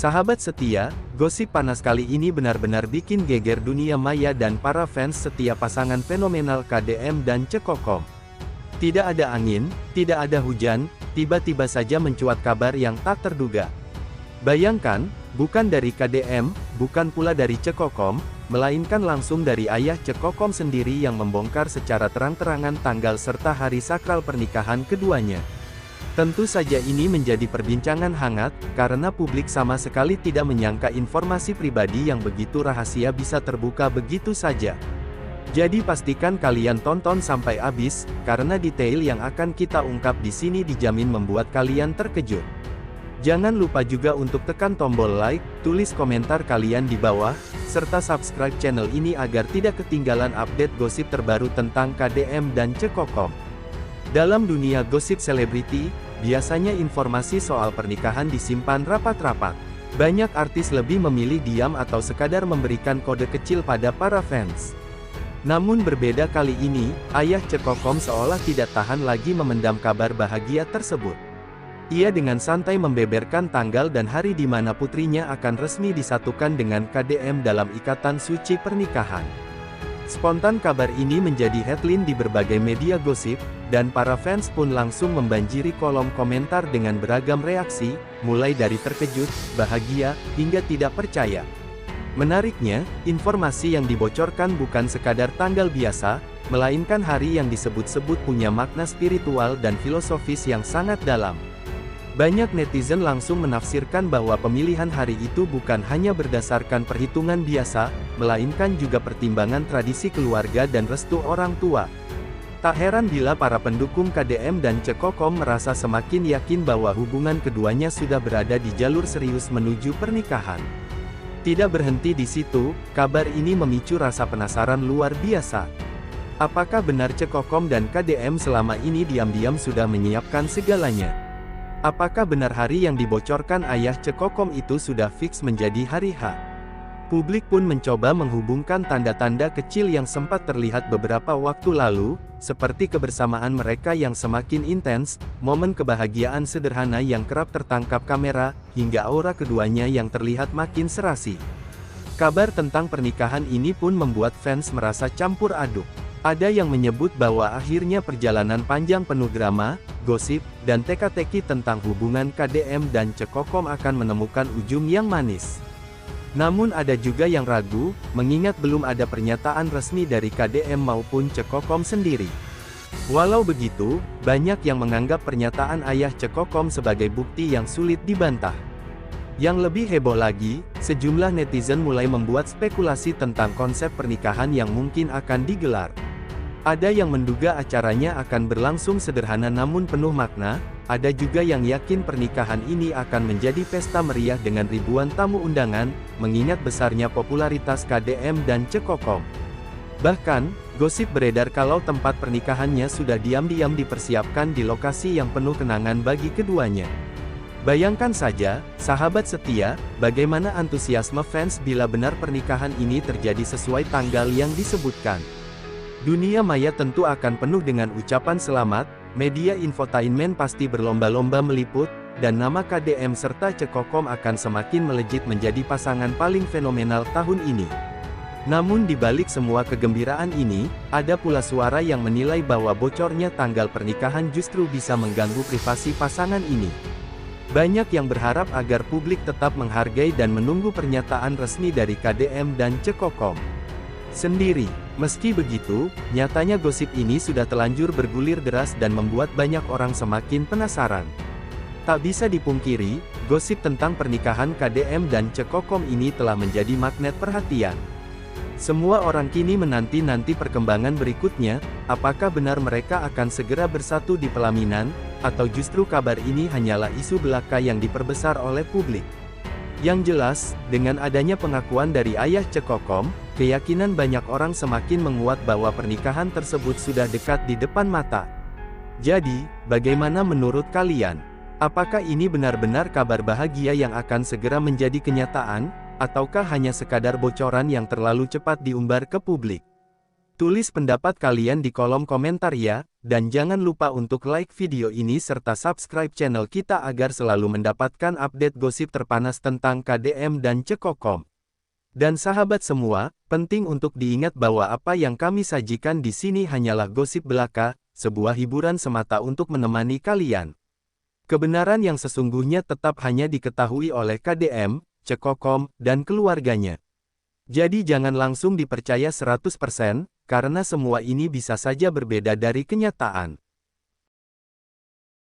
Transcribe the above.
Sahabat setia, gosip panas kali ini benar-benar bikin geger dunia maya dan para fans setia pasangan fenomenal KDM dan Cekokom. Tidak ada angin, tidak ada hujan, tiba-tiba saja mencuat kabar yang tak terduga. Bayangkan, bukan dari KDM, bukan pula dari Cekokom, melainkan langsung dari ayah Cekokom sendiri yang membongkar secara terang-terangan tanggal serta hari sakral pernikahan keduanya. Tentu saja ini menjadi perbincangan hangat, karena publik sama sekali tidak menyangka informasi pribadi yang begitu rahasia bisa terbuka begitu saja. Jadi pastikan kalian tonton sampai habis, karena detail yang akan kita ungkap di sini dijamin membuat kalian terkejut. Jangan lupa juga untuk tekan tombol like, tulis komentar kalian di bawah, serta subscribe channel ini agar tidak ketinggalan update gosip terbaru tentang KDM dan Cekokom. Dalam dunia gosip selebriti, biasanya informasi soal pernikahan disimpan rapat-rapat. Banyak artis lebih memilih diam atau sekadar memberikan kode kecil pada para fans. Namun berbeda kali ini, ayah Cekokom seolah tidak tahan lagi memendam kabar bahagia tersebut. Ia dengan santai membeberkan tanggal dan hari di mana putrinya akan resmi disatukan dengan KDM dalam ikatan suci pernikahan. Spontan kabar ini menjadi headline di berbagai media gosip, dan para fans pun langsung membanjiri kolom komentar dengan beragam reaksi, mulai dari terkejut, bahagia, hingga tidak percaya. Menariknya, informasi yang dibocorkan bukan sekadar tanggal biasa, melainkan hari yang disebut-sebut punya makna spiritual dan filosofis yang sangat dalam. Banyak netizen langsung menafsirkan bahwa pemilihan hari itu bukan hanya berdasarkan perhitungan biasa, melainkan juga pertimbangan tradisi keluarga dan restu orang tua. Tak heran bila para pendukung KDM dan Cekokom merasa semakin yakin bahwa hubungan keduanya sudah berada di jalur serius menuju pernikahan. Tidak berhenti di situ, kabar ini memicu rasa penasaran luar biasa. Apakah benar Cekokom dan KDM selama ini diam-diam sudah menyiapkan segalanya? Apakah benar hari yang dibocorkan ayah Cekokom itu sudah fix menjadi hari H? Publik pun mencoba menghubungkan tanda-tanda kecil yang sempat terlihat beberapa waktu lalu, seperti kebersamaan mereka yang semakin intens, momen kebahagiaan sederhana yang kerap tertangkap kamera, hingga aura keduanya yang terlihat makin serasi. Kabar tentang pernikahan ini pun membuat fans merasa campur aduk. Ada yang menyebut bahwa akhirnya perjalanan panjang penuh drama, gosip, dan teka-teki tentang hubungan KDM dan Cekokom akan menemukan ujung yang manis. Namun ada juga yang ragu, mengingat belum ada pernyataan resmi dari KDM maupun Cekokom sendiri. Walau begitu, banyak yang menganggap pernyataan ayah Cekokom sebagai bukti yang sulit dibantah. Yang lebih heboh lagi, sejumlah netizen mulai membuat spekulasi tentang konsep pernikahan yang mungkin akan digelar. Ada yang menduga acaranya akan berlangsung sederhana namun penuh makna, ada juga yang yakin pernikahan ini akan menjadi pesta meriah dengan ribuan tamu undangan, mengingat besarnya popularitas KDM dan Cekokom. Bahkan, gosip beredar kalau tempat pernikahannya sudah diam-diam dipersiapkan di lokasi yang penuh kenangan bagi keduanya. Bayangkan saja, sahabat setia, bagaimana antusiasme fans bila benar pernikahan ini terjadi sesuai tanggal yang disebutkan. Dunia maya tentu akan penuh dengan ucapan selamat, media infotainment pasti berlomba-lomba meliput, dan nama KDM serta Cekokom akan semakin melejit menjadi pasangan paling fenomenal tahun ini. Namun di balik semua kegembiraan ini, ada pula suara yang menilai bahwa bocornya tanggal pernikahan justru bisa mengganggu privasi pasangan ini. Banyak yang berharap agar publik tetap menghargai dan menunggu pernyataan resmi dari KDM dan Cekokom sendiri. Meski begitu, nyatanya gosip ini sudah telanjur bergulir deras dan membuat banyak orang semakin penasaran. Tak bisa dipungkiri, gosip tentang pernikahan KDM dan Cekokom ini telah menjadi magnet perhatian. Semua orang kini menanti-nanti perkembangan berikutnya, apakah benar mereka akan segera bersatu di pelaminan, atau justru kabar ini hanyalah isu belaka yang diperbesar oleh publik. Yang jelas, dengan adanya pengakuan dari ayah Cekokom, keyakinan banyak orang semakin menguat bahwa pernikahan tersebut sudah dekat di depan mata. Jadi, bagaimana menurut kalian? Apakah ini benar-benar kabar bahagia yang akan segera menjadi kenyataan, ataukah hanya sekadar bocoran yang terlalu cepat diumbar ke publik? Tulis pendapat kalian di kolom komentar ya, dan jangan lupa untuk like video ini serta subscribe channel kita agar selalu mendapatkan update gosip terpanas tentang KDM dan Cekkokom. Dan sahabat semua, penting untuk diingat bahwa apa yang kami sajikan di sini hanyalah gosip belaka, sebuah hiburan semata untuk menemani kalian. Kebenaran yang sesungguhnya tetap hanya diketahui oleh KDM, Cekkokom, dan keluarganya. Jadi jangan langsung dipercaya 100%, karena semua ini bisa saja berbeda dari kenyataan.